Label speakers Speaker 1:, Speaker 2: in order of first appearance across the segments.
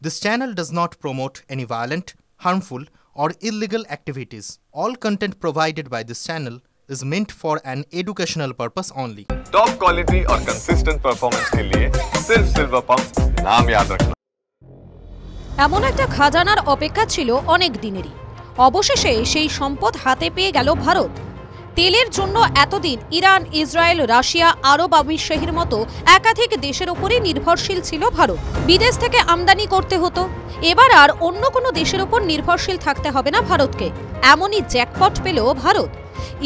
Speaker 1: This channel does not promote any violent, harmful, or illegal activities. All content provided by this channel is meant for an educational purpose only.
Speaker 2: Top quality और consistent performance के लिए सिर्फ silver pump नाम याद रखना।
Speaker 3: এমন একটা খাজানার অপেক্ষা ছিল অনেক দিনেরই। অবশেষে সেই সম্পদ হাতে পেয়ে গেল ভারত। তেলের জন্য এতদিন ইরান, ইসরায়েল, রাশিয়া, আরব আমিরশাহীর মতো একাধিক দেশের উপরে নির্ভরশীল ছিল ভারত। বিদেশ থেকে আমদানি করতে হতো। এবার আর অন্য কোনো দেশের উপর নির্ভরশীল থাকতে হবে না ভারতকে। এমনই জ্যাকপট পেল ভারত।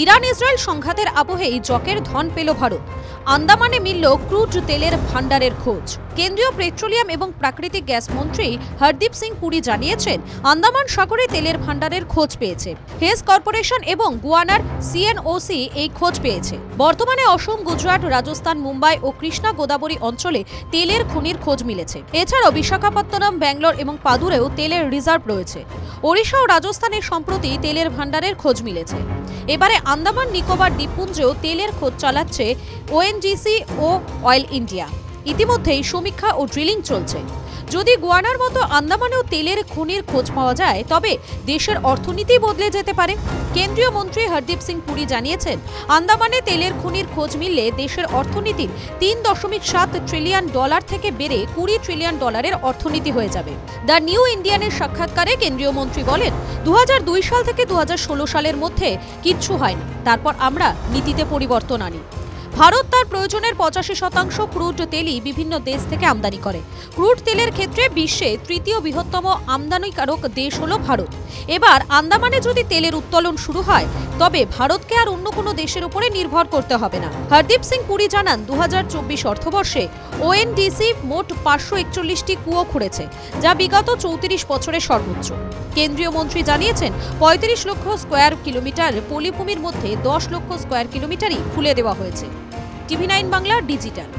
Speaker 3: ইরান ইসরায়েল সংঘাতের আবহেই জকের ধন পেল ভারত। আন্দামানে মিলল ক্রুড তেলের ভান্ডারের খোঁজ। কেন্দ্রীয় পেট্রোলিয়াম এবং প্রাকৃতিক গ্যাস মন্ত্রী হরদীপ সিং পুরী জানিয়েছেন, আন্দামান সাগরে তেলের ভান্ডারের খোঁজ পেয়েছে। হেজ কর্পোরেশন এবং গুয়ানার সিএনওসি এই খোঁজ পেয়েছে। বর্তমানে অসম, গুজরাট, রাজস্থান, মুম্বাই ও কৃষ্ণা গোদাবরী অঞ্চলে তেলের খনির খোঁজ মিলেছে। এছাড়াও বিশাখাপত্তনম, ব্যাঙ্গালোর এবং পাদুরেও তেলের রিজার্ভ রয়েছে। ওড়িশা ও রাজস্থানে সম্প্রতি তেলের ভান্ডারের খোঁজ মিলেছে। এবারে আন্দামান নিকোবর দ্বীপপুঞ্জেও তেলের খোঁজ চালাচ্ছে ওএনজিসি ও অয়েল ইন্ডিয়া। ইতিমধ্যেই সমীক্ষা ও ড্রিলিং চলছে। যদি গুয়ানার মতো আন্দামানেও তেলের খনির খোঁজ পাওয়া যায়, তবে দেশের অর্থনীতি বদলে যেতে পারে। কেন্দ্রীয় মন্ত্রী হরদীপ সিং পুরী জানিয়েছেন, আন্দামানে তেলের খনির খোঁজ মিললে দেশের অর্থনীতির $3.7 ট্রিলিয়ন থেকে বেড়ে $20 ট্রিলিয়ন অর্থনীতি হয়ে যাবে। দ্য নিউ ইন্ডিয়ানের সাক্ষাৎকারে কেন্দ্রীয় মন্ত্রী বলেন, 2002 সাল থেকে 2016 সালের মধ্যে কিচ্ছু হয়নি। তারপর আমরা নীতিতে পরিবর্তন আনি। ভারত তার প্রয়োজনের 85% ক্রুড তেলই বিভিন্ন দেশ থেকে আমদানি করে। ক্রুড তেলের ক্ষেত্রে বিশ্বে তৃতীয় বৃহত্তম আমদানিকারক দেশ হলো ভারত। এবার আন্দামানে যদি তেলের উত্তোলন শুরু হয়, তবে ভারতকে আর অন্য কোনো দেশের উপরে নির্ভর করতে হবে না। হরদীপ সিং পুরী জানান, 2024 অর্থবর্ষে ওএনডিসি মোট 541টি কুয়ো খুঁড়েছে, যা বিগত 34 বছরের সর্বোচ্চ। কেন্দ্রীয় মন্ত্রী জানিয়েছেন, 35 লক্ষ স্কোয়ার কিলোমিটার পলিভূমির মধ্যে 10 লক্ষ স্কোয়ার কিলোমিটারই খুলে দেওয়া হয়েছে। টিভি9 বাংলা ডিজিটাল।